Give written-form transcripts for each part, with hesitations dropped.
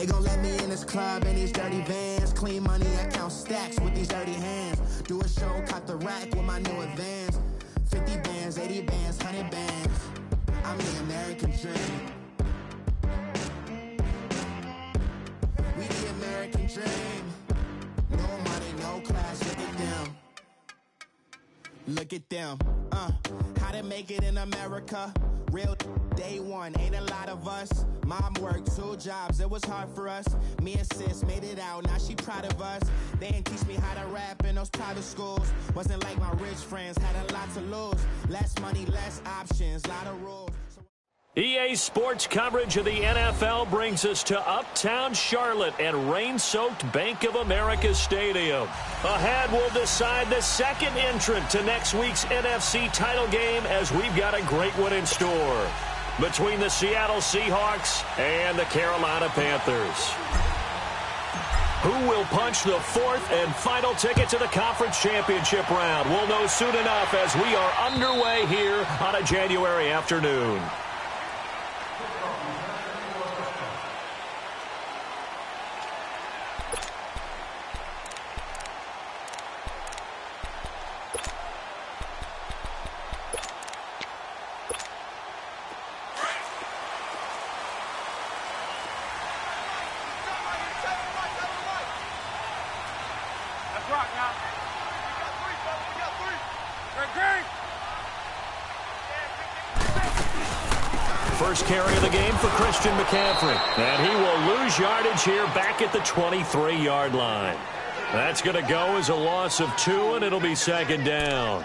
They gon' let me in this club in these dirty vans. Clean money, I count stacks with these dirty hands. Do a show, cop the rack with my new advance. 50 bands, 80 bands, 100 bands. I'm the American dream. We the American dream. No money, no class, look at them. Look at them, how to make it in America. Real day one, ain't a lot of us. Mom worked 2 jobs, it was hard for us. Me and sis made it out, now she proud of us. They didn't teach me how to rap in those private schools. Wasn't like my rich friends, had a lot to lose. Less money, less options, lot of rules. EA Sports coverage of the NFL brings us to Uptown Charlotte and rain-soaked Bank of America Stadium. Ahead, we'll decide the second entrant to next week's NFC title game as we've got a great one in store between the Seattle Seahawks and the Carolina Panthers. Who will punch the fourth and final ticket to the conference championship round? We'll know soon enough as we are underway here on a January afternoon. First carry of the game for Christian McCaffrey. And he will lose yardage here back at the 23-yard line. That's going to go as a loss of 2, and it'll be second down.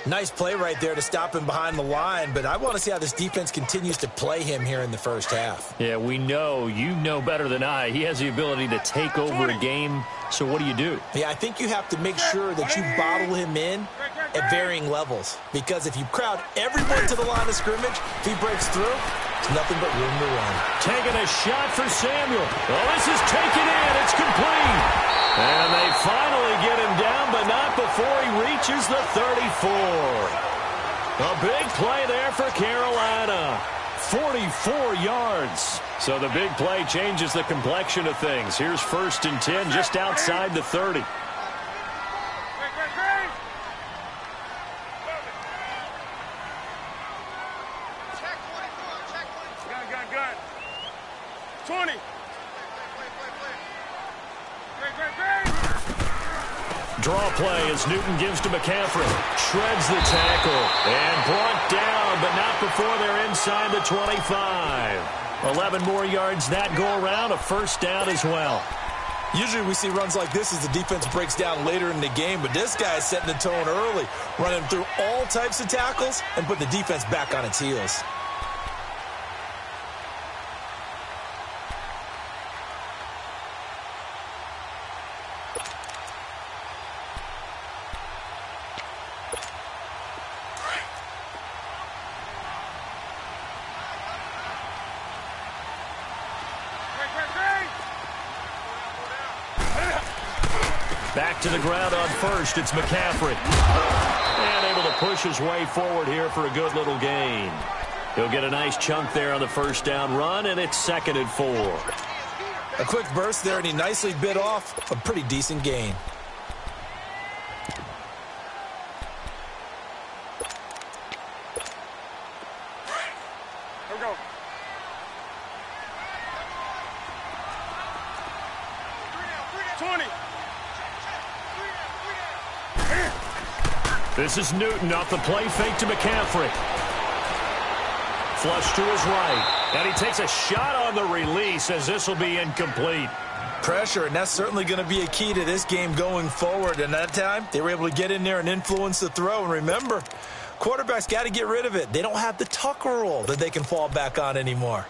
Nice play right there to stop him behind the line, but I want to see how this defense continues to play him here in the first half. Yeah, we know. You know better than I. He has the ability to take over a game, so what do? Yeah, I think you have to make sure that you bottle him in at varying levels, because if you crowd everyone to the line of scrimmage, if he breaks through, it's nothing but room to run. Taking a shot for Samuel. Oh, this is taken in. It's complete. And they finally get him down, but not before he reaches the 34. A big play there for Carolina. 44 yards. So the big play changes the complexion of things. Here's 1st and 10 just outside the 30. Draw play as Newton gives to McCaffrey. Shreds the tackle. And brought down, but not before they're inside the 25. 11 more yards that go around. A first down as well. Usually we see runs like this as the defense breaks down later in the game, but this guy is setting the tone early, running through all types of tackles and putting the defense back on its heels. Back to the ground on first. It's McCaffrey. And able to push his way forward here for a good little gain. He'll get a nice chunk there on the first down run, and it's 2nd and 4. A quick burst there, and he nicely bit off a pretty decent gain. Here we go. This is Newton off the play fake to McCaffrey. Flush to his right. And he takes a shot on the release as this will be incomplete. Pressure, and that's certainly going to be a key to this game going forward. And that time, they were able to get in there and influence the throw. And remember, quarterbacks got to get rid of it. They don't have the Tucker rule that they can fall back on anymore.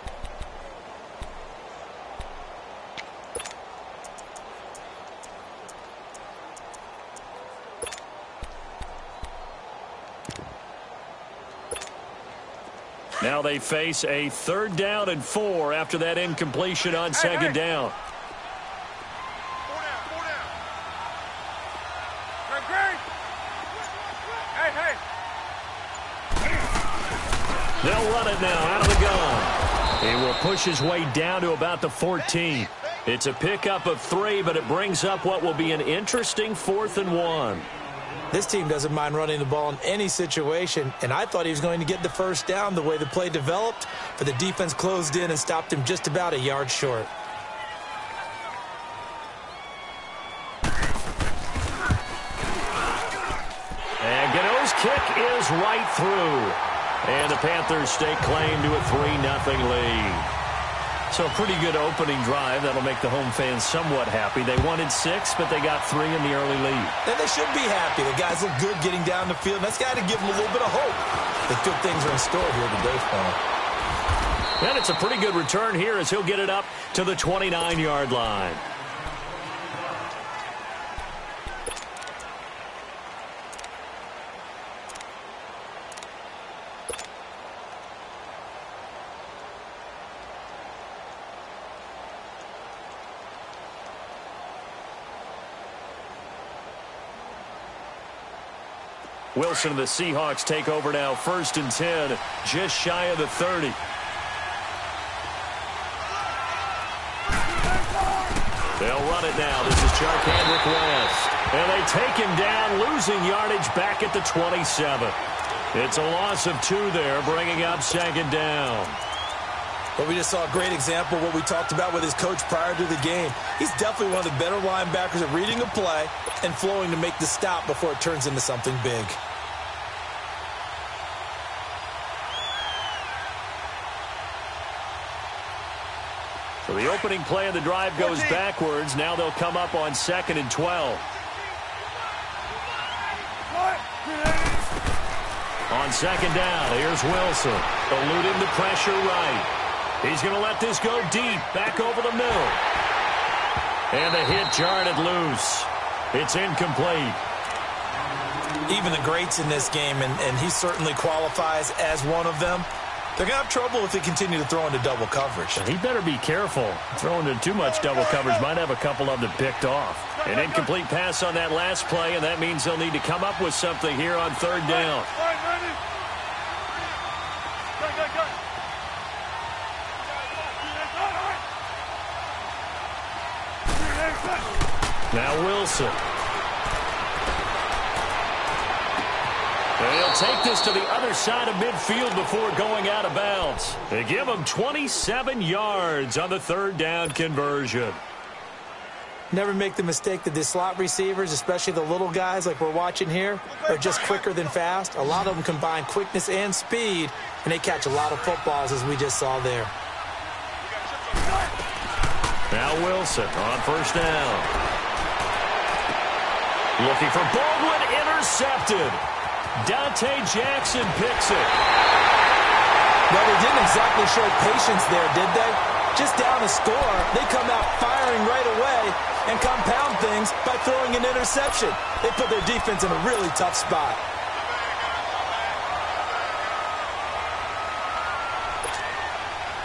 Now they face a 3rd down and 4 after that incompletion on second down. They'll run it now out of the gun. He will push his way down to about the 14. It's a pickup of 3, but it brings up what will be an interesting 4th and 1. This team doesn't mind running the ball in any situation, and I thought he was going to get the first down the way the play developed, but the defense closed in and stopped him just about a yard short. And Gano's kick is right through. And the Panthers stake claim to a 3-0 lead. So a pretty good opening drive. That'll make the home fans somewhat happy. They wanted 6, but they got 3 in the early lead. And they should be happy. The guys look good getting down the field. That's got to give them a little bit of hope that good things are in store here today for them. And it's a pretty good return here as he'll get it up to the 29-yard line. Wilson and the Seahawks take over now, 1st and 10, just shy of the 30. They'll run it now. This is Charkandrick West. And they take him down, losing yardage back at the 27. It's a loss of 2 there, bringing up 2nd down. But we just saw a great example of what we talked about with his coach prior to the game. He's definitely one of the better linebackers at reading a play and flowing to make the stop before it turns into something big. So the opening play of the drive goes backwards. Now they'll come up on 2nd and 12. On 2nd down, here's Wilson. Eluding the pressure right. He's going to let this go deep, back over the middle. And the hit jarred it loose. It's incomplete. Even the greats in this game, and he certainly qualifies as one of them, they're going to have trouble if they continue to throw into double coverage. And he better be careful. Throwing into too much double coverage might have a couple of them picked off. An incomplete pass on that last play, and that means they'll need to come up with something here on 3rd down. Now Wilson. And he'll take this to the other side of midfield before going out of bounds. They give him 27 yards on the 3rd down conversion. Never make the mistake that the slot receivers, especially the little guys like we're watching here, are just quicker than fast. A lot of them combine quickness and speed, and they catch a lot of footballs, as we just saw there. Now Wilson on 1st down. Looking for Baldwin, intercepted. Dante Jackson picks it. Well, they didn't exactly show patience there, did they? Just down a score, they come out firing right away and compound things by throwing an interception. They put their defense in a really tough spot.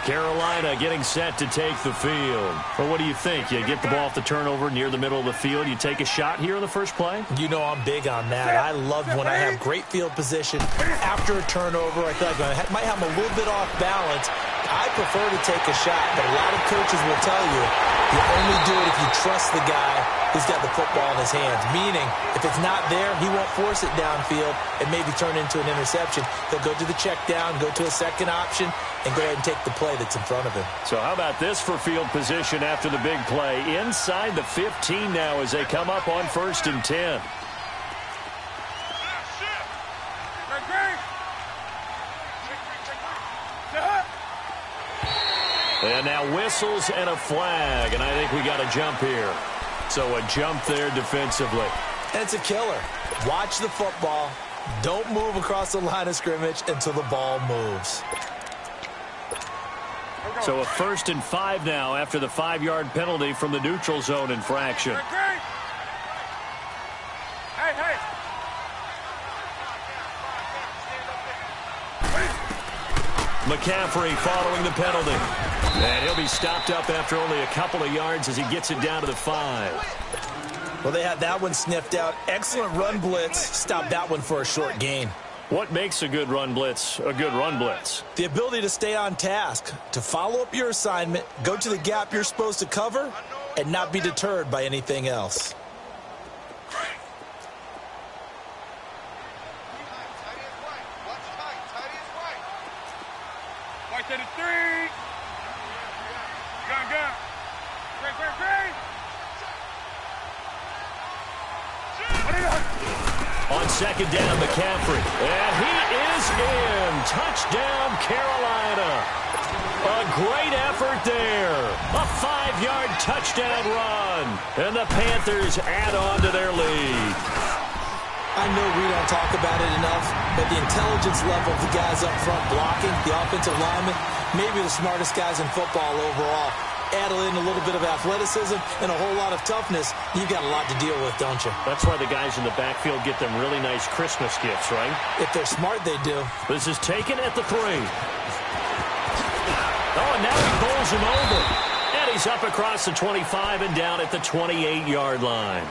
Carolina getting set to take the field. Well, what do you think? You get the ball off the turnover near the middle of the field. You take a shot here in the first play? You know I'm big on that. I love when I have great field position after a turnover. I feel like I might have a little bit off balance. I prefer to take a shot, but a lot of coaches will tell you only do it if you trust the guy who's got the football in his hands. Meaning, if it's not there, he won't force it downfield and maybe turn into an interception. He'll go to the check down, go to a second option, and go ahead and take the play that's in front of him. So how about this for field position after the big play? Inside the 15 now as they come up on 1st and 10. And now whistles and a flag, and I think we got a jump here. So a jump there defensively. And it's a killer. Watch the football. Don't move across the line of scrimmage until the ball moves. So a 1st and 5 now after the 5-yard penalty from the neutral zone infraction. McCaffrey following the penalty. And he'll be stopped up after only a couple of yards as he gets it down to the 5. Well, they had that one sniffed out. Excellent run blitz. Stopped that one for a short gain. What makes a good run blitz a good run blitz? The ability to stay on task, to follow up your assignment, go to the gap you're supposed to cover, and not be deterred by anything else. On second down, McCaffrey. And he is in. Touchdown, Carolina. A great effort there. A 5-yard touchdown run. And the Panthers add on to their lead. I know we don't talk about it enough, but the intelligence level of the guys up front blocking, the offensive linemen, maybe the smartest guys in football overall. Add in a little bit of athleticism and a whole lot of toughness, you've got a lot to deal with, don't you? That's why the guys in the backfield get them really nice Christmas gifts, right? If they're smart, they do. This is taken at the 3. Oh, and now he bowls him over. And he's up across the 25 and down at the 28-yard line.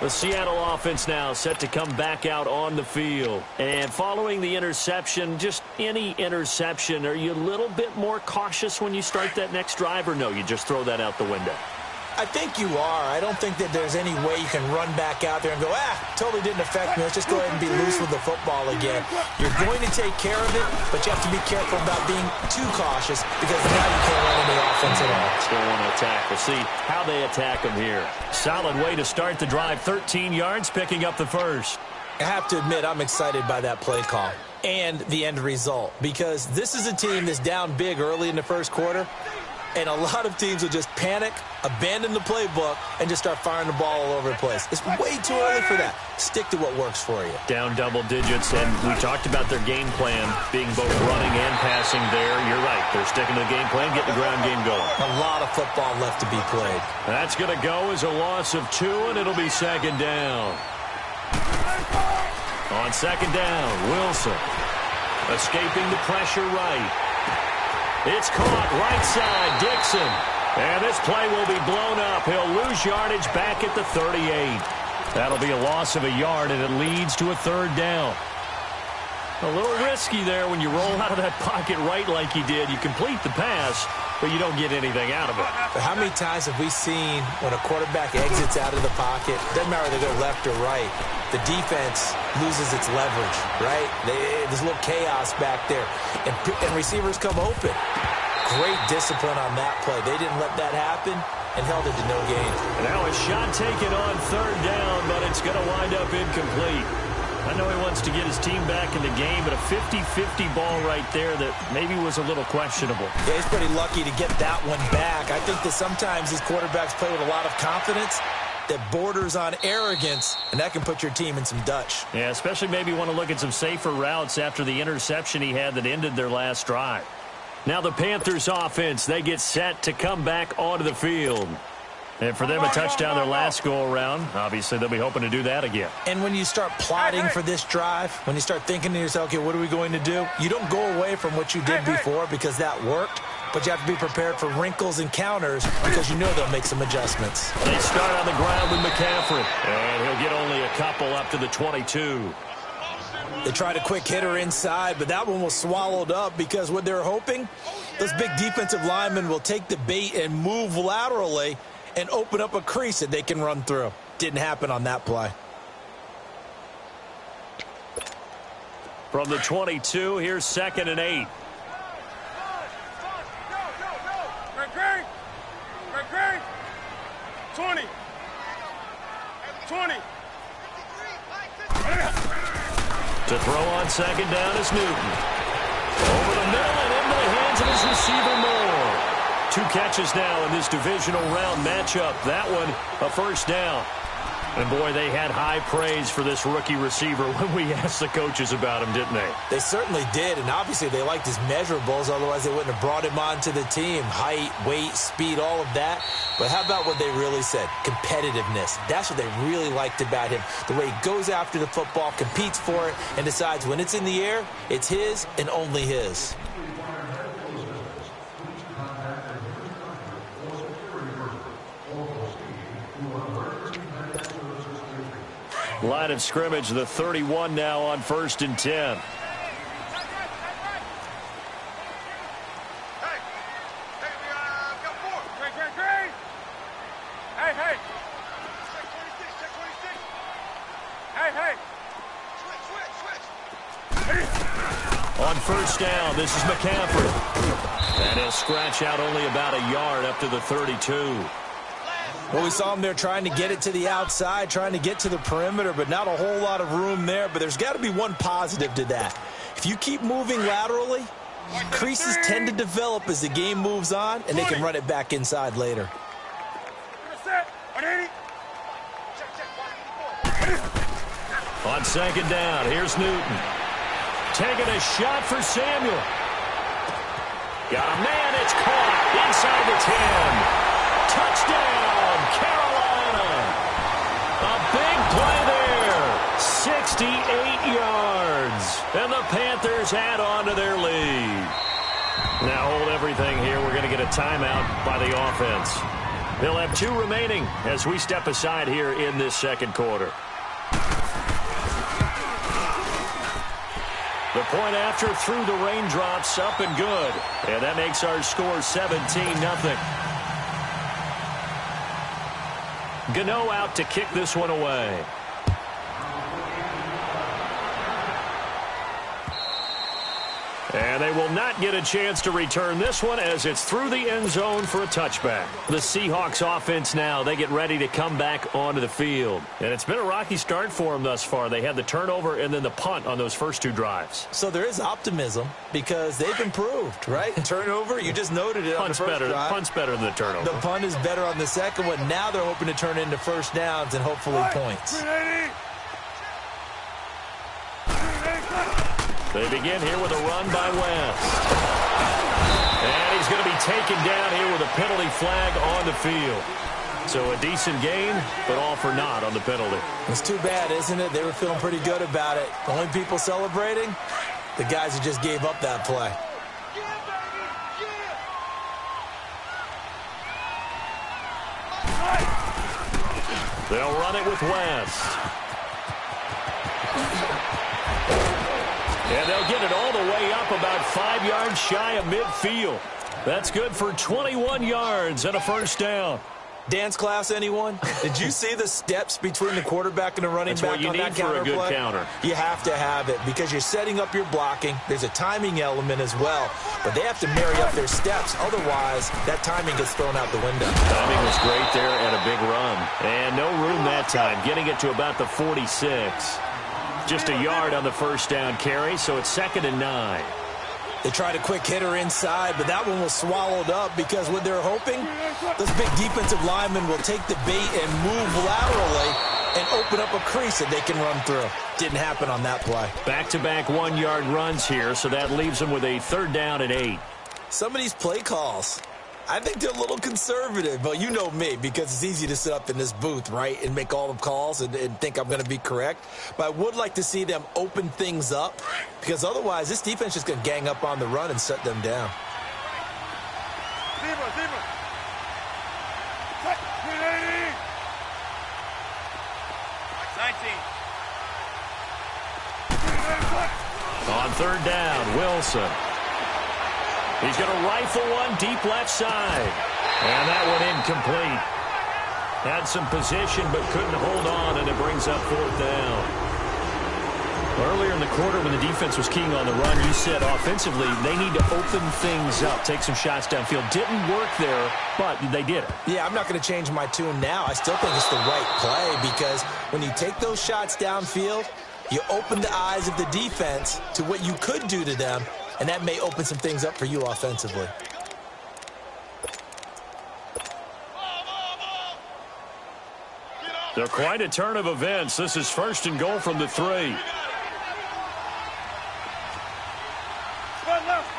The Seattle offense now set to come back out on the field. And following the interception, just any interception, are you a little bit more cautious when you start that next drive, or no, you just throw that out the window? I think you are. I don't think that there's any way you can run back out there and go, totally didn't affect me. Let's just go ahead and be loose with the football again. You're going to take care of it, but you have to be careful about being too cautious because now you can't run any offense at all. Still want to attack. We'll see how they attack them here. Solid way to start the drive. 13 yards, picking up the first. I have to admit, I'm excited by that play call and the end result because this is a team that's down big early in the first quarter. And a lot of teams will just panic, abandon the playbook, and just start firing the ball all over the place. It's way too early for that. Stick to what works for you. Down double digits, and we talked about their game plan being both running and passing there. You're right. They're sticking to the game plan, getting the ground game going. A lot of football left to be played. That's going to go as a loss of 2, and it'll be second down. On second down, Wilson. Escaping the pressure right. It's caught right side, Dixon. And this play will be blown up. He'll lose yardage back at the 38. That'll be a loss of a yard, and it leads to a third down. A little risky there when you roll out of that pocket right like he did. You complete the pass, but you don't get anything out of it. But how many times have we seen when a quarterback exits out of the pocket, doesn't matter whether they go left or right, the defense loses its leverage, right? There's a little chaos back there, and receivers come open. Great discipline on that play. They didn't let that happen and held it to no gain. Now a shot taken on third down, but it's going to wind up incomplete. I know he wants to get his team back in the game, but a 50-50 ball right there that maybe was a little questionable. Yeah, he's pretty lucky to get that one back. I think that sometimes these quarterbacks play with a lot of confidence that borders on arrogance, and that can put your team in some Dutch. Yeah, especially maybe want to look at some safer routes after the interception he had that ended their last drive. Now the Panthers offense, they get set to come back onto the field. And for them, a touchdown their last go-around. Obviously, they'll be hoping to do that again. And when you start plotting for this drive, when you start thinking to yourself, okay, what are we going to do? You don't go away from what you did before because that worked, but you have to be prepared for wrinkles and counters because you know they'll make some adjustments. They start on the ground with McCaffrey, and he'll get only a couple up to the 22. They tried a quick hitter inside, but that one was swallowed up because what they're hoping, those big defensive linemen will take the bait and move laterally and open up a crease that they can run through. Didn't happen on that play. From the 22, here's 2nd and 8. Greg. 20. To throw on second down is Newton. Over the middle and into the hands of his receiver Moore. 2 catches now in this divisional round matchup. That one, a first down. And, boy, they had high praise for this rookie receiver when we asked the coaches about him, didn't they? They certainly did, and obviously they liked his measurables. Otherwise, they wouldn't have brought him onto the team. Height, weight, speed, all of that. But how about what they really said? Competitiveness. That's what they really liked about him. The way he goes after the football, competes for it, and decides when it's in the air, it's his and only his. Line of scrimmage, the 31 now on 1st and 10. On first down, this is McCaffrey. And he'll scratch out only about a yard up to the 32. Well, we saw him there trying to get it to the outside, trying to get to the perimeter, but not a whole lot of room there. But there's got to be one positive to that. If you keep moving laterally, creases tend to develop as the game moves on, and they can run it back inside later. On second down, here's Newton. Taking a shot for Samuel. Got a man, it's caught inside the 10. Touchdown, Carolina. A big play there. 68 yards. And the Panthers add on to their lead. Now hold everything here. We're going to get a timeout by the offense. They'll have 2 remaining as we step aside here in this second quarter. The point after through the raindrops, up and good. And that makes our score 17-0. Geno out to kick this one away. And they will not get a chance to return this one as it's through the end zone for a touchback. The Seahawks offense now, they get ready to come back onto the field. And it's been a rocky start for them thus far. They had the turnover and then the punt on those first 2 drives. So there is optimism because they've improved, right? Turnover, you just noted it on the first drive. Punt's better than the turnover. The punt is better on the second one. Now they're hoping to turn into first downs and hopefully points. They begin here with a run by West. And he's going to be taken down here with a penalty flag on the field. So a decent gain, but all for naught on the penalty. It's too bad, isn't it? They were feeling pretty good about it. The only people celebrating, the guys who just gave up that play. They'll run it with West. And they'll get it all the way up about 5 yards shy of midfield. That's good for 21 yards and a first down. Dance class, anyone? Did you see the steps between the quarterback and the running back on that counter play? That's what you need for a good counter. You have to have it because you're setting up your blocking. There's a timing element as well, but they have to marry up their steps. Otherwise, that timing gets thrown out the window. Timing was great there and a big run. And no room that time, getting it to about the 46. Just a yard on the first down carry, so it's 2nd and 9. They tried a quick hitter inside, but that one was swallowed up because what they're hoping, those big defensive linemen will take the bait and move laterally and open up a crease that they can run through. Didn't happen on that play. Back-to-back 1-yard runs here, so that leaves them with a 3rd down and 8. Some of these play calls, I think they're a little conservative, but you know me, because it's easy to sit up in this booth, right, and make all the calls and think I'm going to be correct. But I would like to see them open things up, because otherwise this defense is just going to gang up on the run and shut them down. Zebra. 19. On 3rd down, Wilson. He's going to rifle one deep left side. And that one incomplete. Had some position but couldn't hold on, and it brings up 4th down. Earlier in the quarter when the defense was keying on the run, you said offensively they need to open things up, take some shots downfield. Didn't work there, but they did it. Yeah, I'm not going to change my tune now. I still think it's the right play because when you take those shots downfield, you open the eyes of the defense to what you could do to them, and that may open some things up for you offensively. They're quite a turn of events. This is 1st and goal from the 3. Spread left.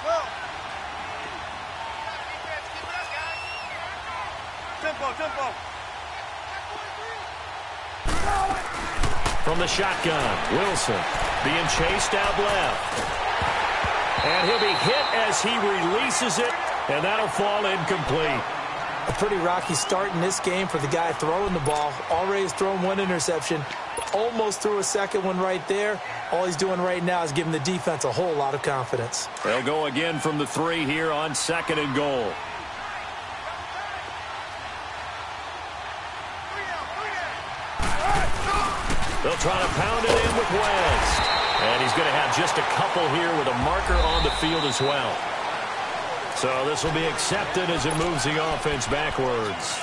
Well. Tempo. From the shotgun, Wilson being chased out left. And he'll be hit as he releases it, and that'll fall incomplete. A pretty rocky start in this game for the guy throwing the ball. Already has thrown 1 interception. Almost threw a second one right there. All he's doing right now is giving the defense a whole lot of confidence. They'll go again from the 3 here on 2nd and goal. They'll trying to pound it in with West. And he's going to have just a couple here with a marker on the field as well. So this will be accepted as it moves the offense backwards.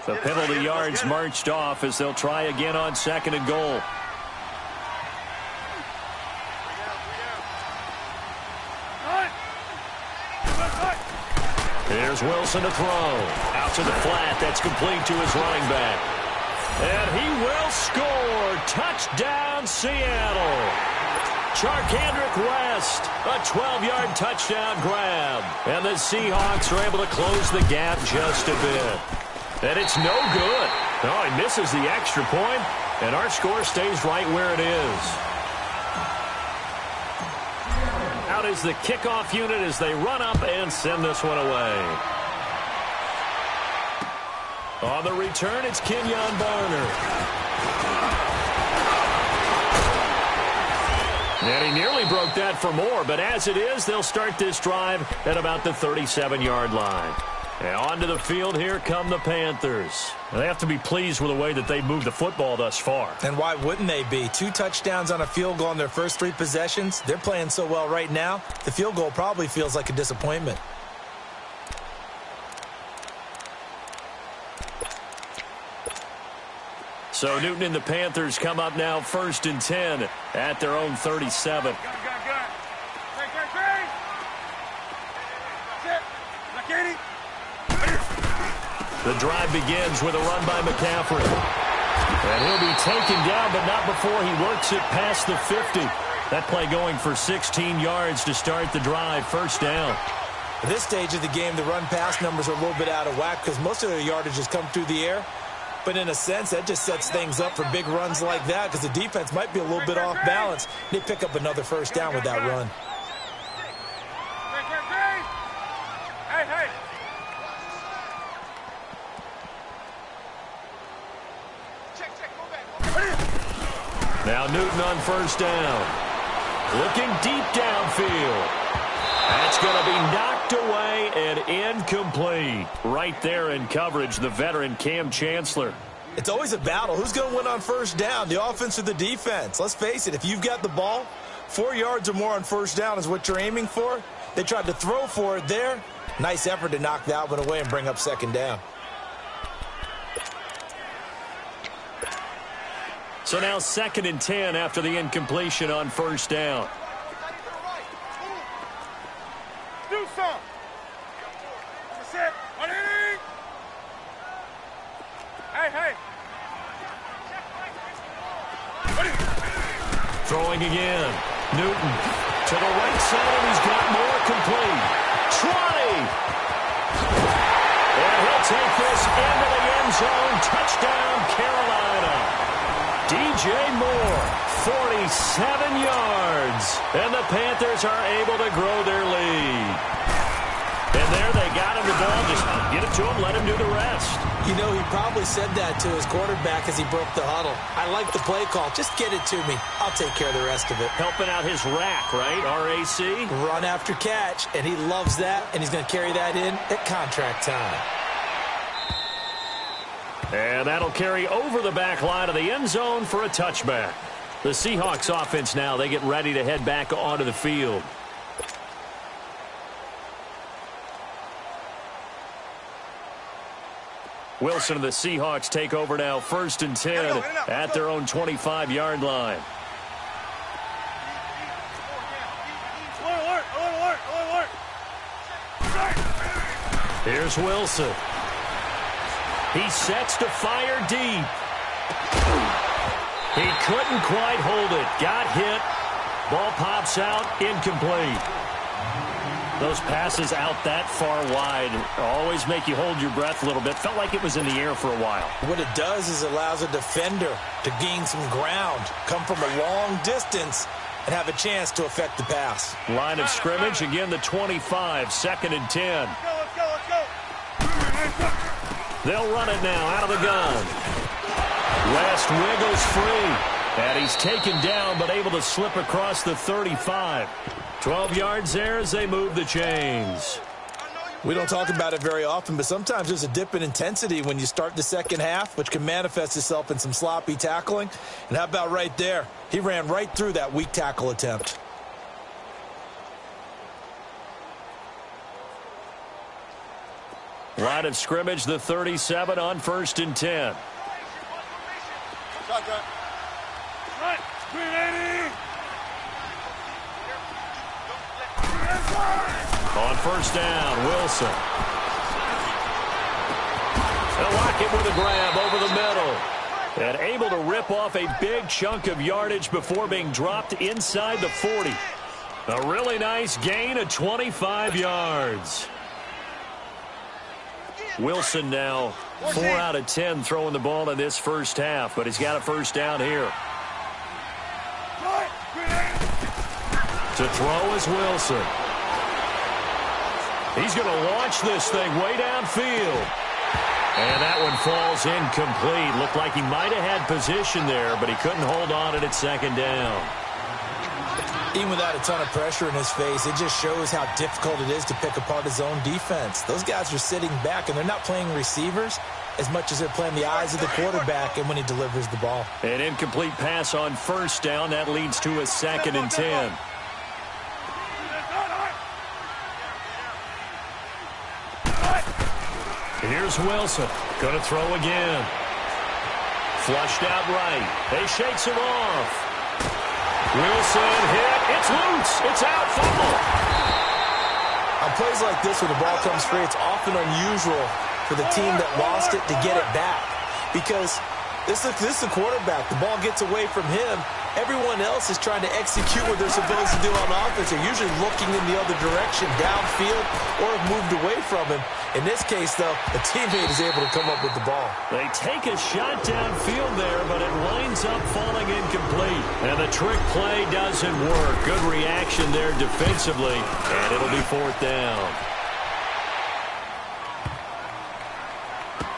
The penalty yards marched off as they'll try again on 2nd and goal. Here's Wilson to throw. Out to the flat. That's complete to his running back. And he will score. Touchdown, Seattle. Charkandrick West. A 12-yard touchdown grab. And the Seahawks are able to close the gap just a bit. And it's no good. Oh, he misses the extra point, and our score stays right where it is. Out is the kickoff unit as they run up and send this one away. On the return, it's Kenyon Barner. And he nearly broke that for more, but as it is, they'll start this drive at about the 37-yard line. And onto the field, here come the Panthers. They have to be pleased with the way that they've moved the football thus far. And why wouldn't they be? 2 touchdowns on a field goal in their first 3 possessions. They're playing so well right now, the field goal probably feels like a disappointment. So Newton and the Panthers come up now 1st and 10 at their own 37. The drive begins with a run by McCaffrey. And he'll be taken down, but not before he works it past the 50. That play going for 16 yards to start the drive. 1st down. At this stage of the game, the run-pass numbers are a little bit out of whack because most of their yardage has come through the air. But in a sense, that just sets things up for big runs like that because the defense might be a little bit off balance. They pick up another 1st down with that run. Hey. Now Newton on 1st down. Looking deep downfield. That's going to be knocked away and incomplete. Right there in coverage, the veteran Cam Chancellor. It's always a battle. Who's going to win on 1st down, the offense or the defense? Let's face it, if you've got the ball, 4 yards or more on 1st down is what you're aiming for. They tried to throw for it there. Nice effort to knock that one away and bring up 2nd down. So now 2nd and 10 after the incompletion on 1st down. Do some. That's it. Hey. Throwing again. Newton to the right side, and he's got more complete. 20. And he'll take this into the end zone. Touchdown, Carolina. DJ Moore, 47 yards. And the Panthers are able to grow their lead. And there they got him the ball. Just get it to him, let him do the rest. You know, he probably said that to his quarterback as he broke the huddle. I like the play call. Just get it to me. I'll take care of the rest of it. Helping out his rack, right? RAC? Run after catch, and he loves that, and he's going to carry that in at contract time. And that'll carry over the back line of the end zone for a touchback. The Seahawks offense now, they get ready to head back onto the field. Wilson and the Seahawks take over now 1st and 10 at their own 25-yard line. Alert. Here's Wilson. He sets to fire deep. He couldn't quite hold it. Got hit. Ball pops out. Incomplete. Those passes out that far wide always make you hold your breath a little bit. Felt like it was in the air for a while. What it does is it allows a defender to gain some ground, come from a long distance, and have a chance to affect the pass. Line of scrimmage, again the 25, 2nd and 10. Let's go. They'll run it now out of the gun. West wiggles free. And he's taken down, but able to slip across the 35. 12 yards there as they move the chains. We don't talk about it very often, but sometimes there's a dip in intensity when you start the second half, which can manifest itself in some sloppy tackling. And how about right there? He ran right through that weak tackle attempt. Line of scrimmage, the 37 on 1st and 10. Shotgun. Right. On 1st down, Wilson. They'll lock it with a grab over the middle. And able to rip off a big chunk of yardage before being dropped inside the 40. A really nice gain of 25 yards. Wilson now 4 out of 10 throwing the ball in this first half, but he's got a first down here. To throw is Wilson. He's going to launch this thing way downfield. And that one falls incomplete. Looked like he might have had position there, but he couldn't hold on at second down. Even without a ton of pressure in his face, it just shows how difficult it is to pick apart his own defense. Those guys are sitting back, and they're not playing receivers as much as they're playing the eyes of the quarterback and when he delivers the ball. An incomplete pass on 1st down. That leads to a 2nd and 10. Here's Wilson. Going to throw again. Flushed out right. He shakes it off. Wilson hit. It's loose. It's out. Fumble. On plays like this, when the ball comes free, it's often unusual for the team that lost it to get it back. Because this is the quarterback. The ball gets away from him. Everyone else is trying to execute what they're supposed to do on offense. They're usually looking in the other direction, downfield, or have moved away from him. In this case, though, a teammate is able to come up with the ball. They take a shot downfield there, but it winds up falling incomplete. And the trick play doesn't work. Good reaction there defensively, and it'll be 4th down.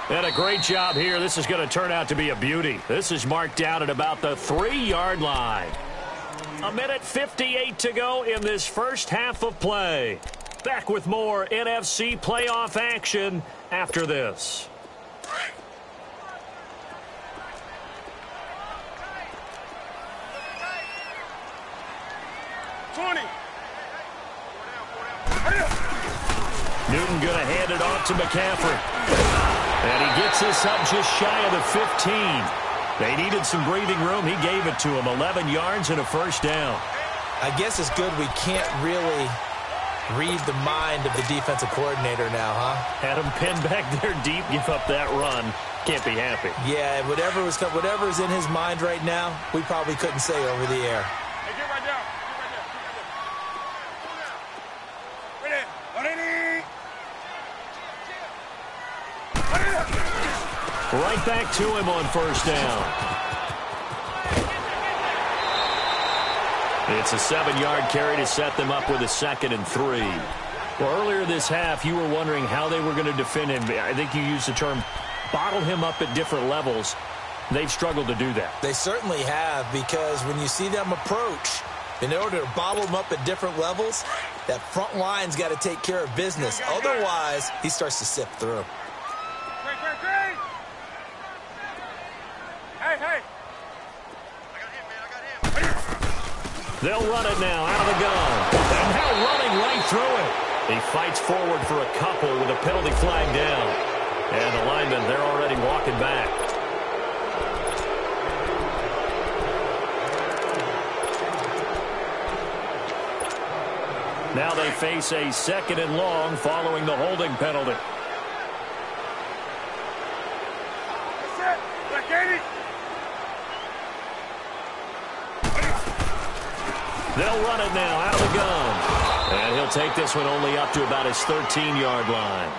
And a great job here. This is going to turn out to be a beauty. This is marked down at about the 3-yard line. 1:58 to go in this first half of play. Back with more NFC playoff action after this. Newton going to hand it off to McCaffrey. And he gets this up just shy of the 15. They needed some breathing room. He gave it to him. 11 yards and a first down. I guess it's good we can't really read the mind of the defensive coordinator now, huh? Had him pinned back there deep, give up that run. Can't be happy. Yeah, whatever's in his mind right now, we probably couldn't say over the air. Hey, get right down. Right back to him on 1st down. It's a 7-yard carry to set them up with a 2nd and 3. Well, earlier this half, you were wondering how they were going to defend him. I think you used the term bottle him up at different levels. They've struggled to do that. They certainly have, because when you see them approach, in order to bottle him up at different levels, that front line's got to take care of business. Otherwise, he starts to sift through. Great. Hey. They'll run it now out of the gun. And now running right through it. He fights forward for a couple with a penalty flag down. And the linemen, they're already walking back. Now they face a 2nd and long following the holding penalty. They'll run it now out of the gun. And he'll take this one only up to about his 13-yard line.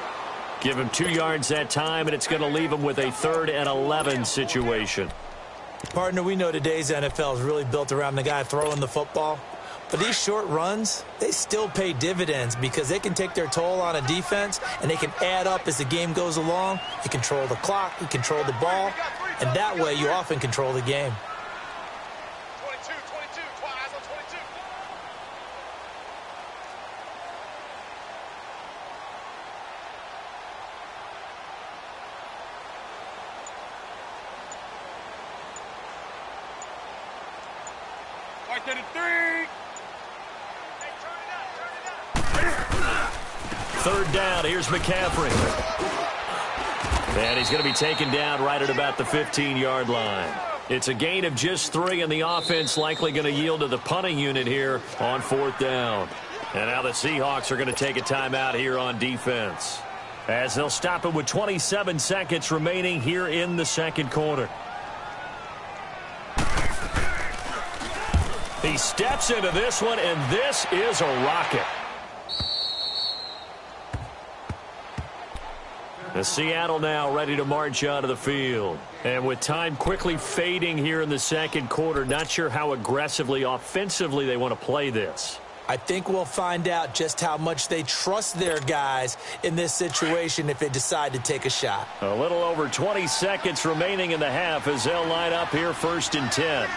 Give him 2 yards that time, and it's going to leave him with a 3rd and 11 situation. Partner, we know today's NFL is really built around the guy throwing the football. But these short runs, they still pay dividends because they can take their toll on a defense, and they can add up as the game goes along. You control the clock, you control the ball, and that way you often control the game. Right to the 3. Third down, here's McCaffrey. And he's going to be taken down right at about the 15-yard line. It's a gain of just 3, and the offense likely going to yield to the punting unit here on 4th down. And now the Seahawks are going to take a timeout here on defense, as they'll stop it with 27 seconds remaining here in the second quarter. He steps into this one, and this is a rocket. The Seattle now ready to march onto the field. And with time quickly fading here in the second quarter, not sure how aggressively, offensively they want to play this. I think we'll find out just how much they trust their guys in this situation if they decide to take a shot. A little over 20 seconds remaining in the half as they'll line up here 1st and 10.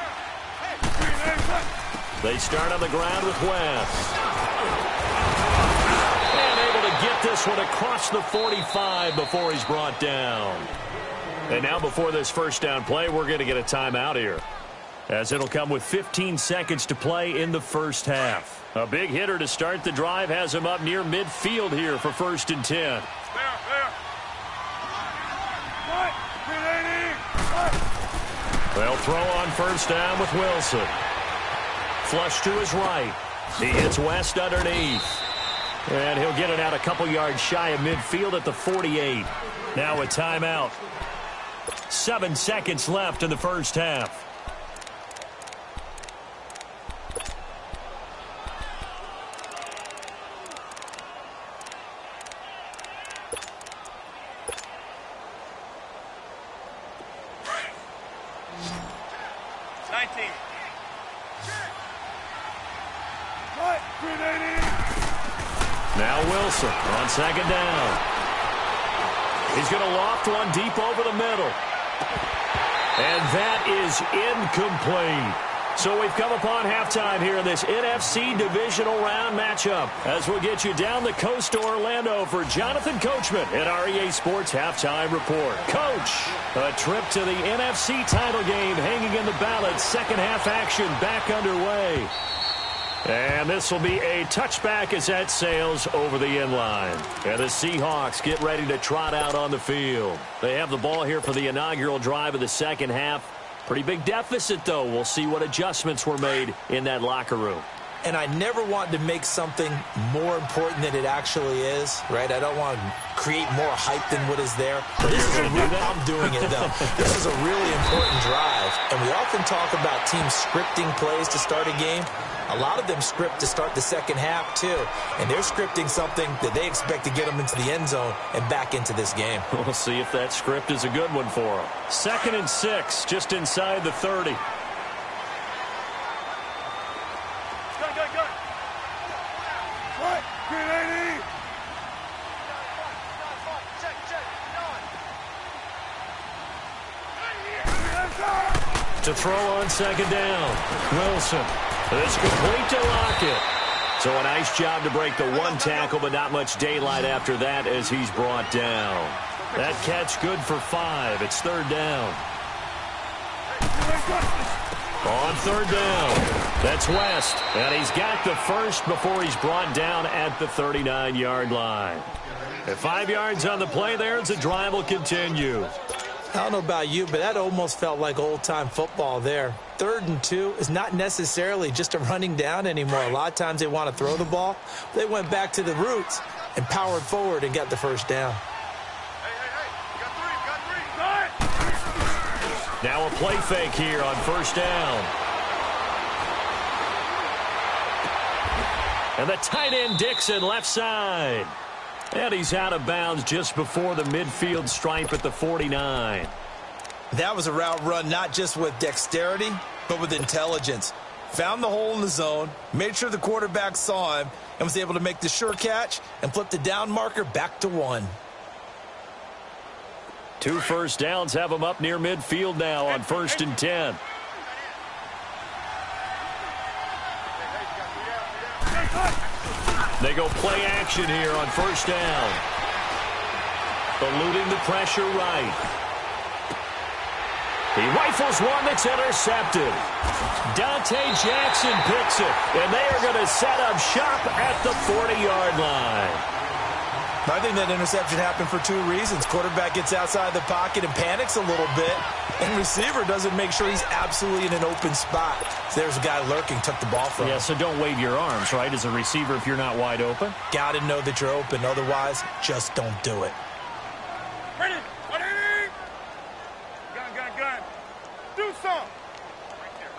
They start on the ground with West. And able to get this one across the 45 before he's brought down. And now before this first down play, we're going to get a timeout here, as it'll come with 15 seconds to play in the first half. A big hitter to start the drive has him up near midfield here for 1st and 10. There. They'll throw on 1st down with Wilson. Flush to his right. He hits West underneath. And he'll get it out a couple yards shy of midfield at the 48. Now a timeout. 7 seconds left in the first half. Now Wilson on 2nd down. He's going to loft one deep over the middle. And that is incomplete. So we've come upon halftime here in this NFC divisional round matchup, as we'll get you down the coast to Orlando for Jonathan Coachman at our EA Sports Halftime Report. Coach, a trip to the NFC title game hanging in the balance. Second half action back underway. And this will be a touchback as that sails over the inline. And the Seahawks get ready to trot out on the field. They have the ball here for the inaugural drive of the second half. Pretty big deficit, though. We'll see what adjustments were made in that locker room. And I never want to make something more important than it actually is, right? I don't want to create more hype than what is there. But this is I'm doing it, though. This is a really important drive. And we often talk about teams scripting plays to start a game. A lot of them script to start the second half, too. And they're scripting something that they expect to get them into the end zone and back into this game. We'll see if that script is a good one for them. 2nd and 6, just inside the 30. To throw on 2nd down. Wilson. This complete to Lockett. So a nice job to break the one tackle, but not much daylight after that as he's brought down. That catch good for 5. It's 3rd down. On 3rd down, that's West. And he's got the first before he's brought down at the 39-yard line. At 5 yards on the play there, the drive will continue. I don't know about you, but that almost felt like old-time football there. 3rd and 2 is not necessarily just a running down anymore. A lot of times they want to throw the ball. They went back to the roots and powered forward and got the first down. Now a play fake here on 1st down. And the tight end Dixon left side. And he's out of bounds just before the midfield stripe at the 49. That was a route run not just with dexterity, but with intelligence. Found the hole in the zone, made sure the quarterback saw him, and was able to make the sure catch and flip the down marker back to 1. 2 first downs have him up near midfield now on 1st and 10. They go play action here on 1st down. Eluding the pressure right. He rifles one that's intercepted. Dante Jackson picks it, and they are going to set up shop at the 40-yard line. I think that interception happened for two reasons. Quarterback gets outside the pocket and panics a little bit, and receiver doesn't make sure he's absolutely in an open spot. So there's a guy lurking, took the ball from him. Yeah, so don't wave your arms, right, as a receiver if you're not wide open. Got to know that you're open. Otherwise, just don't do it. Ready? Ready? Gun. Do something. Right there.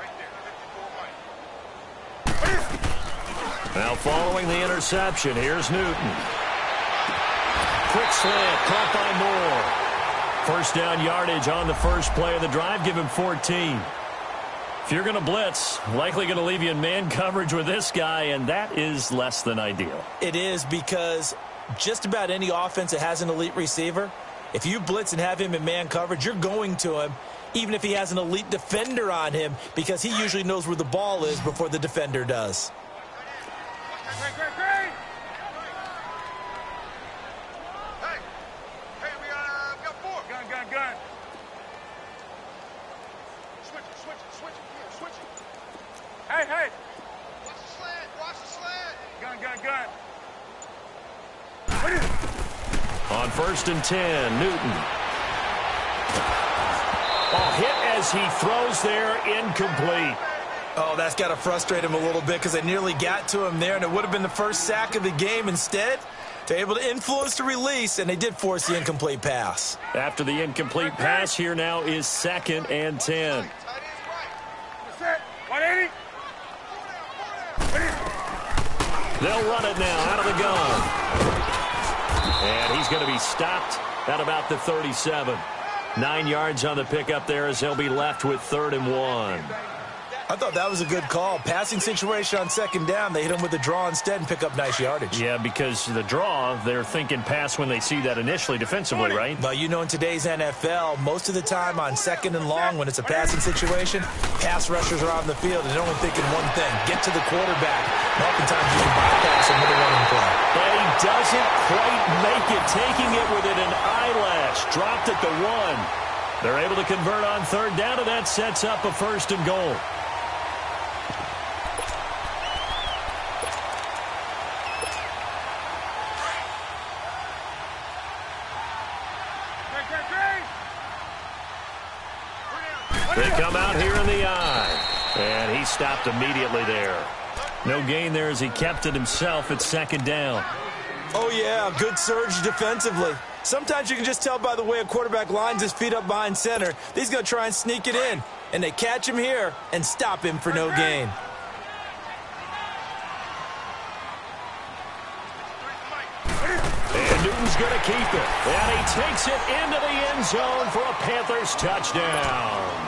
Now following the interception, here's Newton. Quick slant, caught by Moore. First down yardage on the first play of the drive. Give him 14. If you're going to blitz, likely going to leave you in man coverage with this guy, and that is less than ideal. It is, because just about any offense that has an elite receiver, if you blitz and have him in man coverage, you're going to him, even if he has an elite defender on him, because he usually knows where the ball is before the defender does. Great. We got four. Gun. Switch it. Hey. Watch the slant. Gun. On 1st and 10, Newton. Hit as he throws there, incomplete. Oh, that's got to frustrate him a little bit, because they nearly got to him there, and it would have been the first sack of the game. Instead, they're able to influence the release, and they did force the incomplete pass. After the incomplete pass, here now is 2nd and 10. 180. They'll run it now out of the gun. And he's going to be stopped at about the 37. 9 yards on the pickup there as they'll be left with 3rd and 1. I thought that was a good call. Passing situation on 2nd down. They hit him with a draw instead and pick up nice yardage. Yeah, because the draw, they're thinking pass when they see that initially defensively, right? Well, you know, in today's NFL, most of the time on 2nd and long, when it's a passing situation, pass rushers are on the field and they're only thinking one thing: get to the quarterback. And oftentimes you can bypass him with a running play. And he doesn't quite make it, taking it within an eyelash. Dropped at the 1. They're able to convert on 3rd down, and that sets up a 1st and goal. They come out here in the eye, and he stopped immediately there. No gain there as he kept it himself at 2nd down. Oh, yeah, good surge defensively. Sometimes you can just tell by the way a quarterback lines his feet up behind center. He's going to try and sneak it in, and they catch him here and stop him for no gain. And Newton's going to keep it, and he takes it into the end zone for a Panthers touchdown.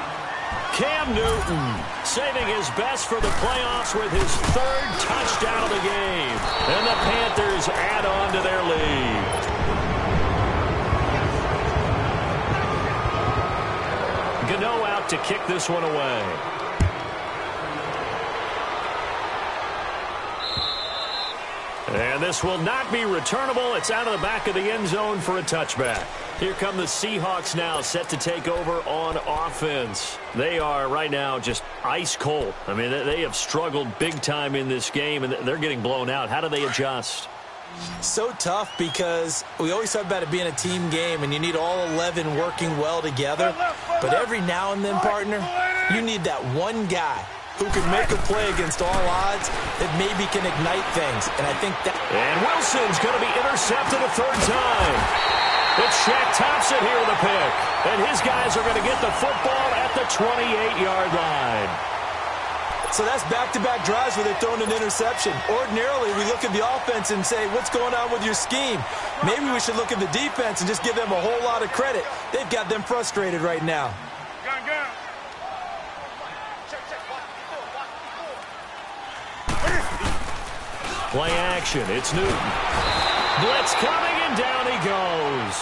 Cam Newton saving his best for the playoffs with his 3rd touchdown of the game. And the Panthers add on to their lead. Gano out to kick this one away. And this will not be returnable. It's out of the back of the end zone for a touchback. Here come the Seahawks now, set to take over on offense. They are right now just ice cold. I mean, they have struggled big time in this game, and they're getting blown out. How do they adjust? So tough, because we always talk about it being a team game, and you need all 11 working well together. But every now and then, partner, you need that one guy who can make a play against all odds that maybe can ignite things. And I think that... And Wilson's going to be intercepted a 3rd time. It's Shaq Thompson here with a pick. And his guys are going to get the football at the 28-yard line. So that's back-to-back drives where they're throwing an interception. Ordinarily, we look at the offense and say, what's going on with your scheme? Maybe we should look at the defense and just give them a whole lot of credit. They've got them frustrated right now. Gun. Play action. It's Newton. Blitz coming, and down he goes.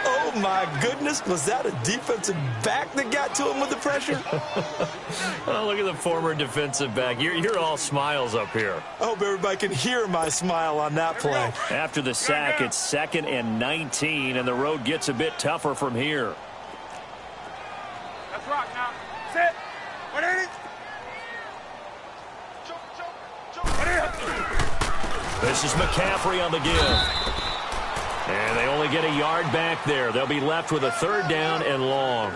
Oh, my goodness. Was that a defensive back that got to him with the pressure? Oh, look at the former defensive back. You're all smiles up here. I hope everybody can hear my smile on that play. After the sack, it's 2nd and 19, and the road gets a bit tougher from here. That's rock now. Sit. What is it? This is McCaffrey on the give. And they only get a yard back there. They'll be left with a 3rd down and long.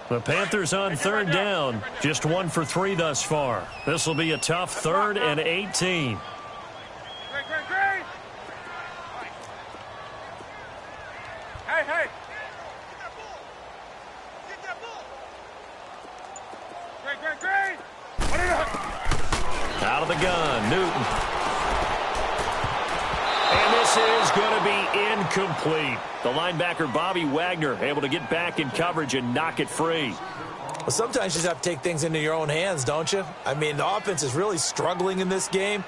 The Panthers on 3rd down, just 1 for 3 thus far. This will be a tough 3rd and 18. Great. Hey. Get that ball. Great. What is it? Out of the gun, Newton. And this is going to be incomplete. The linebacker, Bobby Wagner, able to get back in coverage and knock it free. Well, sometimes you just have to take things into your own hands, don't you? I mean, the offense is really struggling in this game.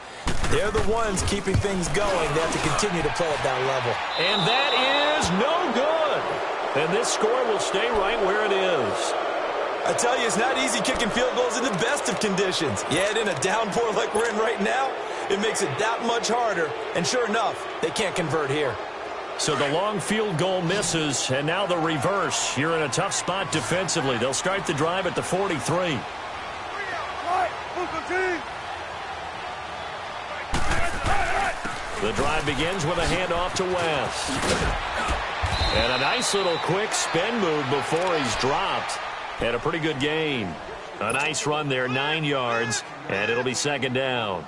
They're the ones keeping things going. They have to continue to play at that level. And that is no good. And this score will stay right where it is. I tell you, it's not easy kicking field goals in the best of conditions. Yet in a downpour like we're in right now, it makes it that much harder. And sure enough, they can't convert here. So the long field goal misses, and now the reverse. You're in a tough spot defensively. They'll start the drive at the 43. The drive begins with a handoff to West. And a nice little quick spin move before he's dropped. Had a pretty good gain. A nice run there, 9 yards, and it'll be 2nd down.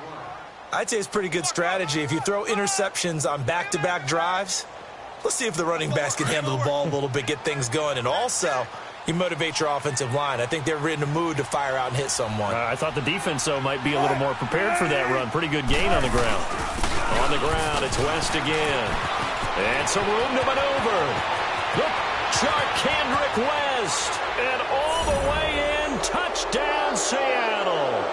I'd say it's pretty good strategy. If you throw interceptions on back-to-back drives, let's see if the running backs can handle the ball a little bit, get things going. And also, you motivate your offensive line. I think they're in the mood to fire out and hit someone. I thought the defense, though, might be a little more prepared for that run. Pretty good gain on the ground. On the ground, it's West again. And some room to maneuver. Look, Charkandrick West. And all the way in, touchdown Seattle.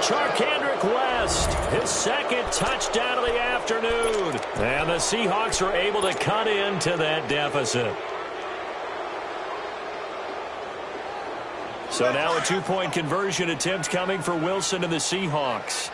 Charkandrick West, his 2nd touchdown of the afternoon. And the Seahawks are able to cut into that deficit. So now a 2-point conversion attempt coming for Wilson and the Seahawks.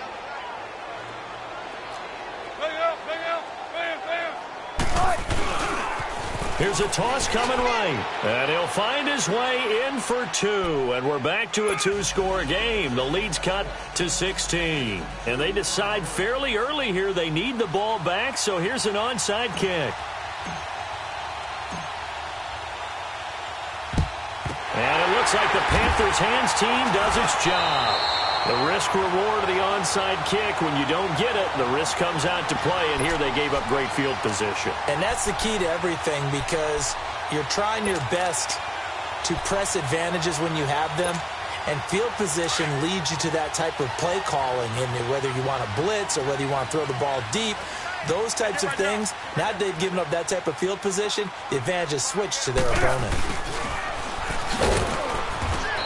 Here's a toss coming right. And he'll find his way in for 2. And we're back to a 2-score game. The lead's cut to 16. And they decide fairly early here they need the ball back. So here's an onside kick. And it looks like the Panthers hands team does its job. The risk-reward of the onside kick, when you don't get it, the risk comes out to play, and here they gave up great field position. And that's the key to everything, because you're trying your best to press advantages when you have them, and field position leads you to that type of play calling, and whether you want to blitz or whether you want to throw the ball deep, those types of things. Now that they've given up that type of field position, the advantage is switched to their opponent.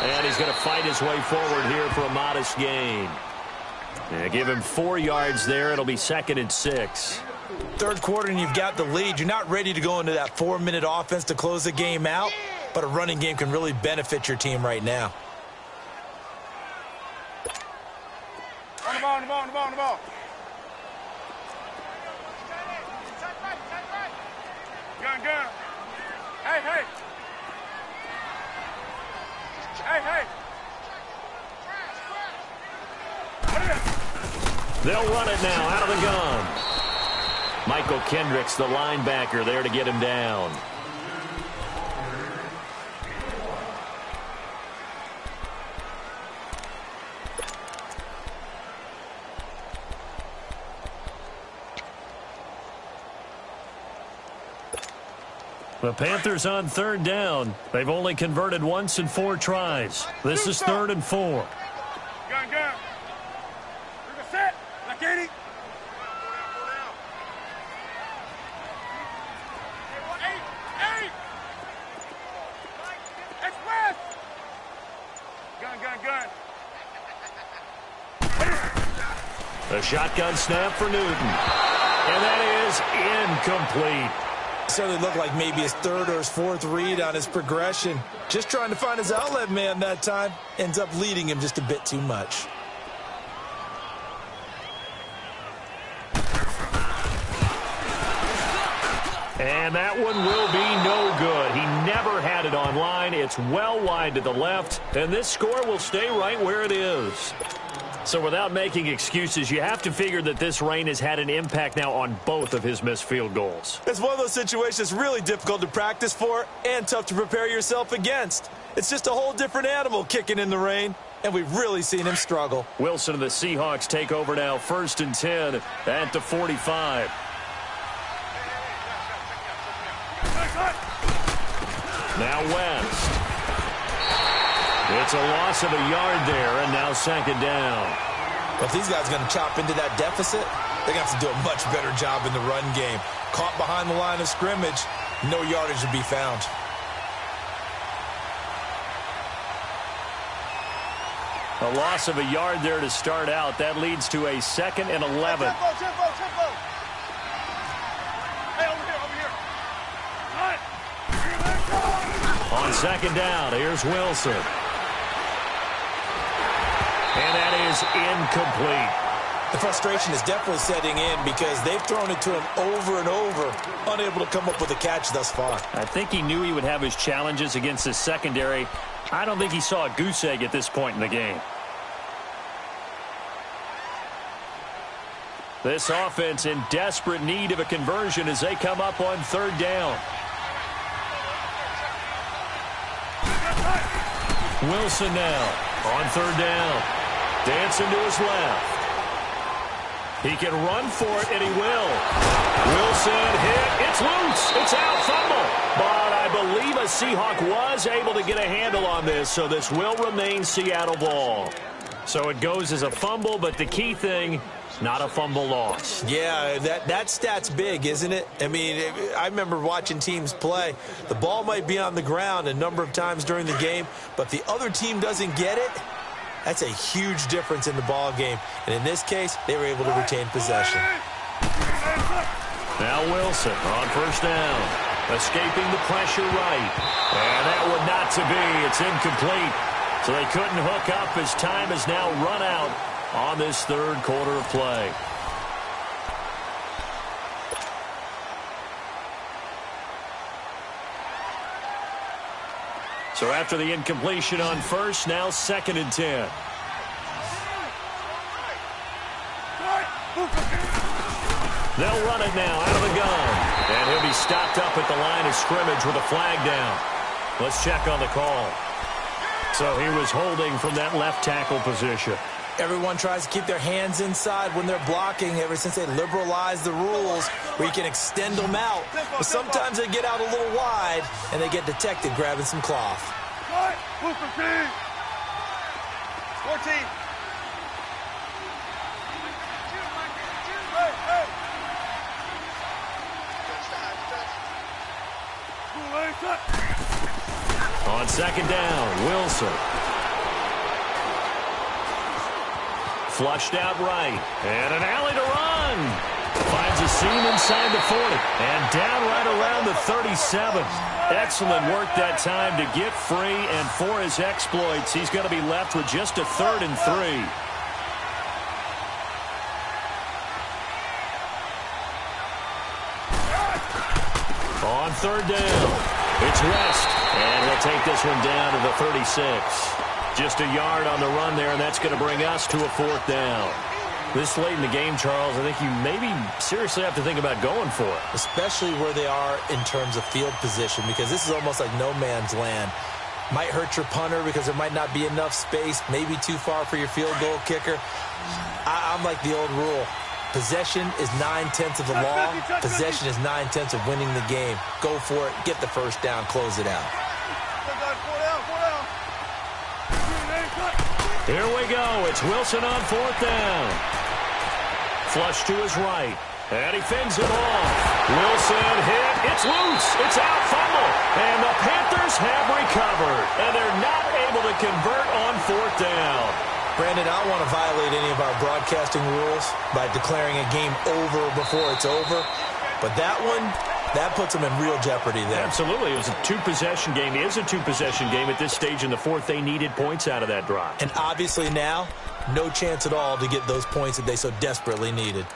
And he's going to fight his way forward here for a modest gain. Give him 4 yards there. It'll be 2nd and 6. 3rd quarter and you've got the lead. You're not ready to go into that 4-minute offense to close the game out, but a running game can really benefit your team right now. On the ball. Gun. Hey. They'll run it now out of the gun. Michael Kendricks, the linebacker, there to get him down. The Panthers on 3rd down. They've only converted once in 4 tries. This is 3rd and 4. Gun. We're set. Like 80. Hey. Express. Gun. The shotgun snap for Newton. And that is incomplete. Certainly looked like maybe his third or his fourth read on his progression. Just trying to find his outlet man that time. Ends up leading him just a bit too much. And that one will be no good. He never had it on line. It's well wide to the left, and this score will stay right where it is. So without making excuses, you have to figure that this rain has had an impact now on both of his missed field goals. It's one of those situations really difficult to practice for and tough to prepare yourself against. It's just a whole different animal kicking in the rain, and we've really seen him struggle. Wilson and the Seahawks take over now, 1st and 10 at the 45. Now West. It's a loss of a yard there, and now 2nd down. If these guys are going to chop into that deficit, they're going to have to do a much better job in the run game. Caught behind the line of scrimmage, no yardage to be found. A loss of a yard there to start out. That leads to a 2nd and 11. Tempo. Hey, over here. On 2nd down, here's Wilson. And that is incomplete. The frustration is definitely setting in because they've thrown it to him over and over, unable to come up with a catch thus far. I think he knew he would have his challenges against his secondary. I don't think he saw a goose egg at this point in the game. This offense in desperate need of a conversion as they come up on 3rd down. Wilson now on 3rd down. Dancing to his left. He can run for it, and he will. Wilson hit. It's loose. It's out. Fumble. But I believe a Seahawk was able to get a handle on this, so this will remain Seattle ball. So it goes as a fumble, but the key thing, not a fumble loss. Yeah, that stat's big, isn't it? I mean, I remember watching teams play. The ball might be on the ground a number of times during the game, but if the other team doesn't get it, that's a huge difference in the ball game. And in this case, they were able to retain possession. Now Wilson on 1st down. Escaping the pressure right. And that one not to be. It's incomplete. So they couldn't hook up as time has now run out on this 3rd quarter of play. So after the incompletion on 1st, now 2nd and 10. They'll run it now out of the gun. And he'll be stopped up at the line of scrimmage with a flag down. Let's check on the call. So he was holding from that left tackle position. Everyone tries to keep their hands inside when they're blocking ever since they liberalized the rules where you can extend them out. But sometimes they get out a little wide and they get detected grabbing some cloth. 14. On 2nd down, Wilson. Flushed out right. And an alley to run. Finds a seam inside the 40. And down right around the 37. Excellent work that time to get free. And for his exploits, he's going to be left with just a 3rd and 3. On 3rd down, it's West. And he'll take this one down to the 36. Just a yard on the run there, and that's going to bring us to a 4th down. This late in the game, Charles, I think you maybe seriously have to think about going for it. Especially where they are in terms of field position, because this is almost like no man's land. Might hurt your punter because there might not be enough space, maybe too far for your field goal kicker. I'm like the old rule. Possession is 9/10 of the law. Possession is 9/10 of winning the game. Go for it. Get the 1st down. Close it out. Here we go. It's Wilson on 4th down. Flush to his right. And he fends it off. Wilson hit. It's loose. It's out. Fumble. And the Panthers have recovered. And they're not able to convert on 4th down. Brandon, I don't want to violate any of our broadcasting rules by declaring a game over before it's over. But that one, That puts them in real jeopardy there. Absolutely. It was a two-possession game. It is a two-possession game at this stage in the fourth. They needed points out of that drive. And obviously now, no chance at all to get those points that they so desperately needed.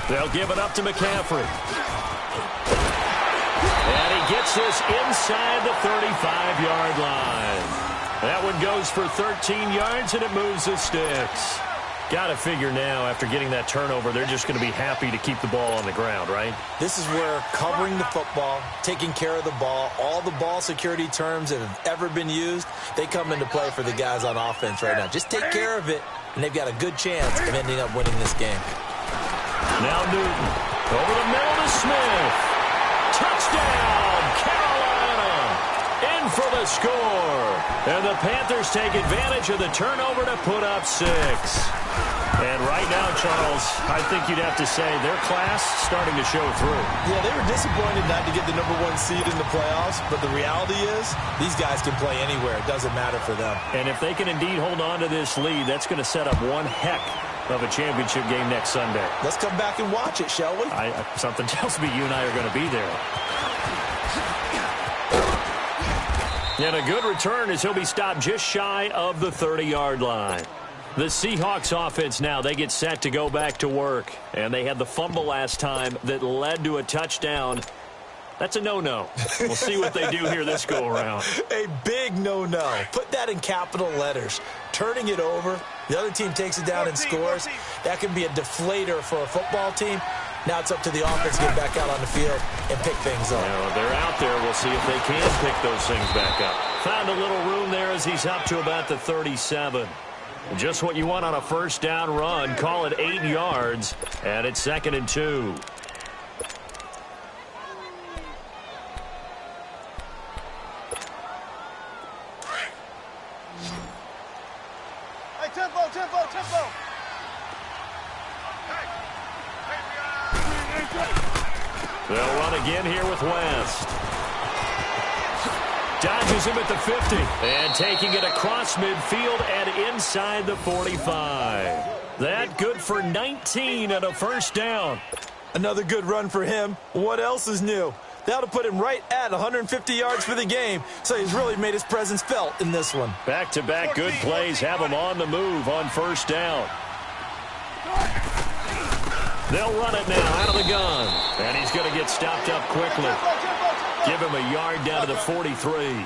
They'll give it up to McCaffrey. And he gets this inside the 35-yard line. That one goes for 13 yards, and it moves the sticks. Got to figure now, after getting that turnover, they're just going to be happy to keep the ball on the ground, right? This is where covering the football, taking care of the ball, all the ball security terms that have ever been used, they come into play for the guys on offense right now. Just take care of it, and they've got a good chance of ending up winning this game. Now Newton, over the middle to Smith. Touchdown, Carolina. In for the score. And the Panthers take advantage of the turnover to put up 6. And right now, Charles, I think you'd have to say their class starting to show through. Yeah, they were disappointed not to get the #1 seed in the playoffs, but the reality is these guys can play anywhere. It doesn't matter for them. And if they can indeed hold on to this lead, that's going to set up one heck of a championship game next Sunday. Let's come back and watch it, shall we? Something tells me you and I are going to be there. And a good return as he'll be stopped just shy of the 30-yard line. The Seahawks offense now, they get set to go back to work. And they had the fumble last time that led to a touchdown. That's a no-no. We'll see what they do here this go-around. A big no-no. Put that in capital letters. Turning it over, the other team takes it down and scores. That can be a deflator for a football team. Now it's up to the offense to get back out on the field and pick things up. Well, they're out there. We'll see if they can pick those things back up. Found a little room there as he's up to about the 37. Just what you want on a first down run. Call it 8 yards, and it's 2nd and 2. Hey, tempo. They'll run again here with West. Dodges him at the 50. And taking it across midfield and inside the 45. That good for 19 and a first down. Another good run for him. What else is new? That'll put him right at 150 yards for the game, so he's really made his presence felt in this one. Back-to-back good plays have him on the move on first down. They'll run it now out of the gun. And he's going to get stopped up quickly. Give him a yard down to the 43.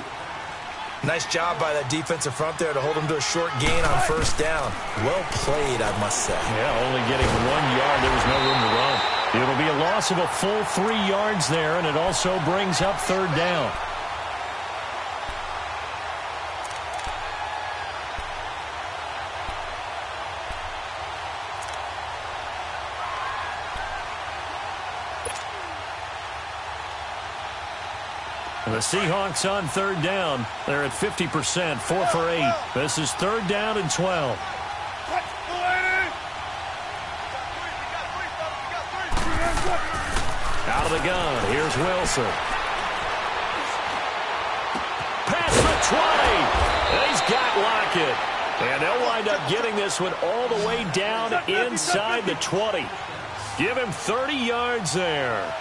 Nice job by that defensive front there to hold him to a short gain on first down. Well played, I must say. Yeah, only getting 1 yard. There was no room to run. It'll be a loss of a full 3 yards there, and it also brings up third down. The Seahawks on third down. They're at 50%, 4 for 8. This is third down and 12. Out of the gun. Here's Wilson. Past the 20. And he's got Lockett. And they'll wind up getting this one all the way down inside the 20. Give him 30 yards there.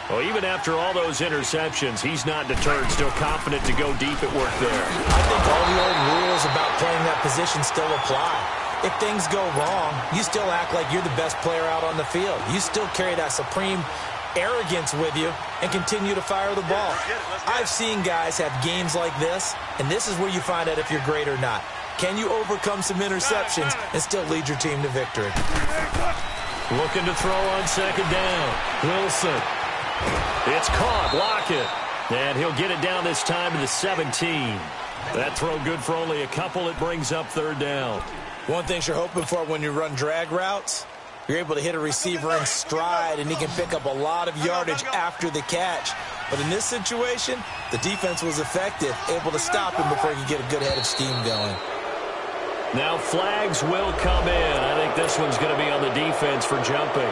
Well, even after all those interceptions, he's not deterred, still confident to go deep at work there. I think all the old rules about playing that position still apply. If things go wrong, you still act like you're the best player out on the field. You still carry that supreme arrogance with you and continue to fire the ball. I've seen guys have games like this, and this is where you find out if you're great or not. Can you overcome some interceptions and still lead your team to victory? Looking to throw on second down. Wilson. It's caught. Lockett. And he'll get it down this time to the 17. That throw good for only a couple. It brings up third down. One thing you're hoping for when you run drag routes, you're able to hit a receiver in stride, and he can pick up a lot of yardage after the catch. But in this situation, the defense was effective, able to stop him before he could get a good head of steam going. Now flags will come in. I think this one's going to be on the defense for jumping.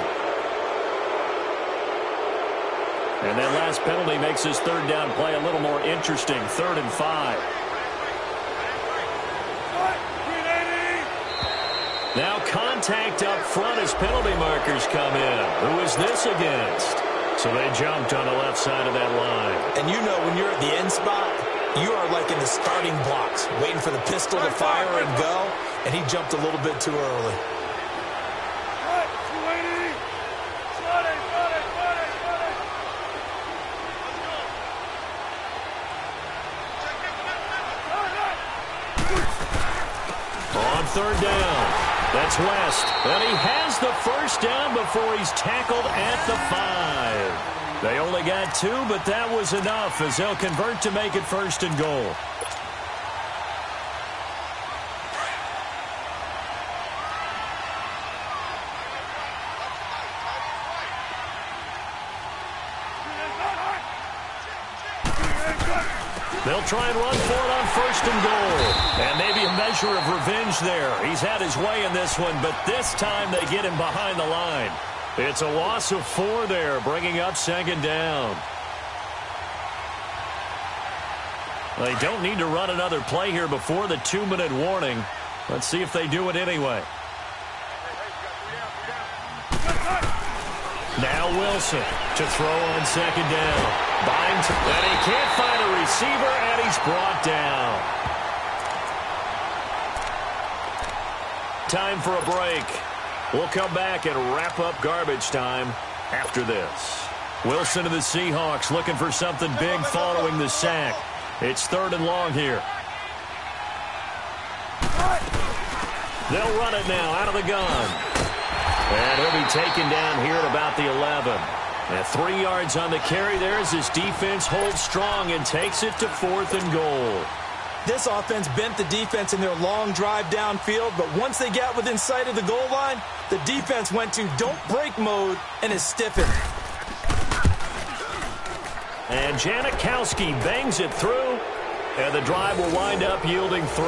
And that last penalty makes his third down play a little more interesting. 3rd and 5. Now contact up front as penalty markers come in. Who is this against? So they jumped on the left side of that line. And you know when you're at the end spot, you are like in the starting blocks, waiting for the pistol to fire and go, and he jumped a little bit too early. On 3rd down, that's West, and he has the first down before he's tackled at the 5. They only got 2, but that was enough as they'll convert to make it 1st and goal. They'll try and run for it on 1st and goal. And maybe a measure of revenge there. He's had his way in this one, but this time they get him behind the line. It's a loss of 4 there, bringing up 2nd down. They don't need to run another play here before the 2-minute warning. Let's see if they do it anyway. Now Wilson to throw on 2nd down. Binds, and he can't find a receiver, and he's brought down. Time for a break. We'll come back and wrap up garbage time after this. Wilson and the Seahawks looking for something big following the sack. It's 3rd and long here. They'll run it now out of the gun. And he'll be taken down here at about the 11. And 3 yards on the carry there as his defense holds strong and takes it to 4th and goal. This offense bent the defense in their long drive downfield, but once they got within sight of the goal line, the defense went to don't break mode and is stiffened. And Janikowski bangs it through, and the drive will wind up yielding 3.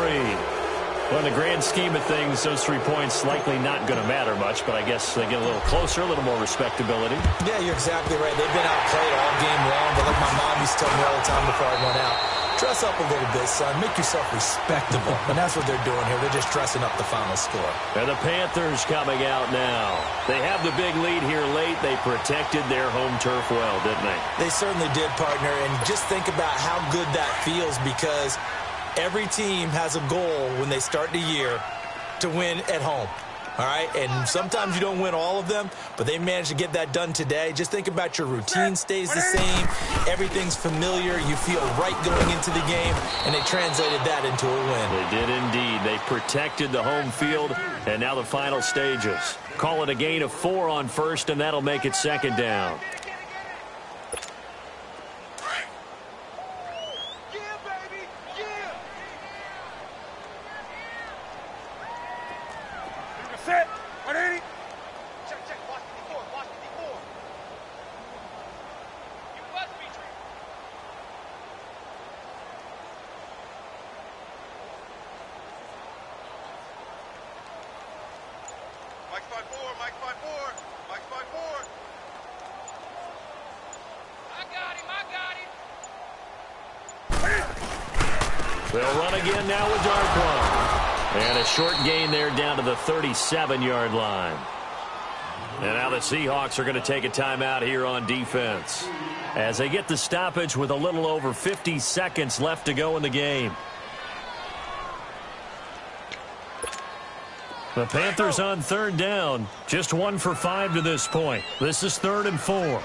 Well, in the grand scheme of things, those 3 points likely not going to matter much, but I guess they get a little closer, a little more respectability. Yeah, you're exactly right. They've been outplayed all game long, but like my mom used to tell me all the time before I went out, dress up a little bit, son. Make yourself respectable. And that's what they're doing here. They're just dressing up the final score. And the Panthers coming out now. They have the big lead here late. They protected their home turf well, didn't they? They certainly did, partner. And just think about how good that feels, because every team has a goal when they start the year to win at home. All right, and sometimes you don't win all of them, but they managed to get that done today. Just think about your routine stays the same. Everything's familiar. You feel right going into the game, and they translated that into a win. They did indeed. They protected the home field, and now the final stages. Call it a gain of 4 on 1st, and that'll make it 2nd down. Set. 180. Check. Watch the D4. You must be true. Mike's 5-4. Mike's 5-4. I got him. They'll run again now with Darkwan. And a short gain there down to the 37-yard line. And now the Seahawks are going to take a timeout here on defense as they get the stoppage with a little over 50 seconds left to go in the game. The Panthers on 3rd down, just 1 for 5 to this point. This is 3rd and 4. Watch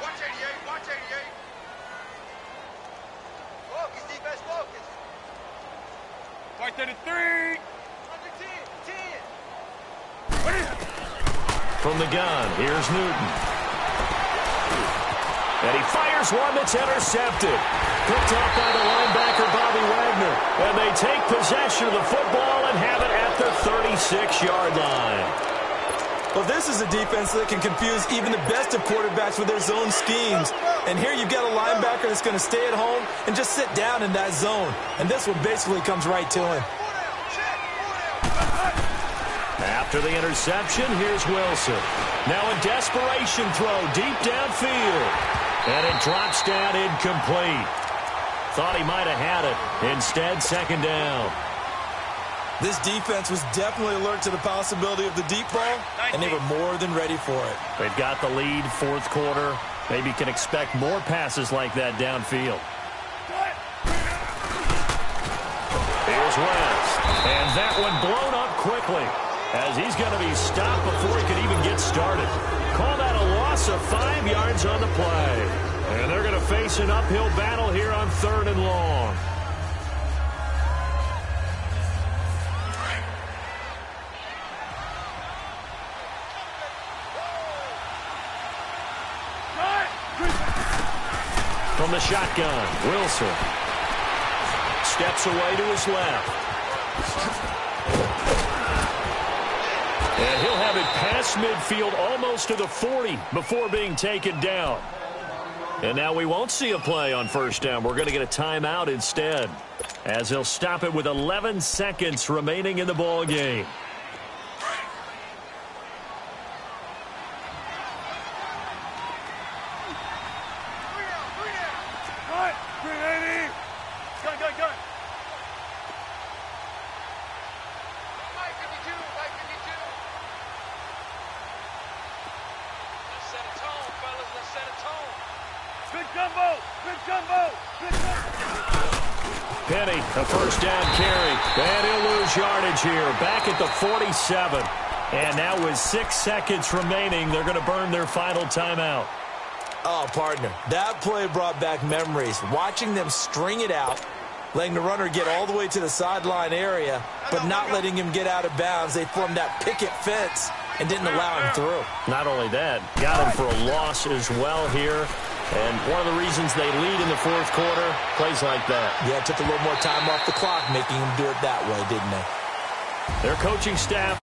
88. Watch 88. Focus, defense, focus. White 33. Under 10. From the gun, here's Newton. And he fires one that's intercepted. Picked off by the linebacker, Bobby Wagner. And they take possession of the football and have it at the 36-yard line. Well, this is a defense that can confuse even the best of quarterbacks with their zone schemes. And here you've got a linebacker that's going to stay at home and just sit down in that zone. And this one basically comes right to him. After the interception, here's Wilson. Now a desperation throw deep downfield. And it drops down incomplete. Thought he might have had it. Instead, second down. This defense was definitely alert to the possibility of the deep ball, and they were more than ready for it. They've got the lead, fourth quarter. Maybe can expect more passes like that downfield. Here's West. And that one blown up quickly, as he's going to be stopped before he could even get started. Call that a loss of 5 yards on the play. And they're going to face an uphill battle here on 3rd and long. From the shotgun, Wilson steps away to his left. And he'll have it past midfield almost to the 40 before being taken down. And now we won't see a play on first down. We're going to get a timeout instead, as he'll stop it with 11 seconds remaining in the ball game. Penny, a first down carry. And he'll lose yardage here. Back at the 47. And now with 6 seconds remaining, they're going to burn their final timeout. Oh, partner, that play brought back memories. Watching them string it out, letting the runner get all the way to the sideline area, but not letting him get out of bounds. They formed that picket fence and didn't allow him through. Not only that, got him for a loss as well here. And one of the reasons they lead in the fourth quarter, plays like that. Yeah, it took a little more time off the clock, making him do it that way, didn't they? Their coaching staff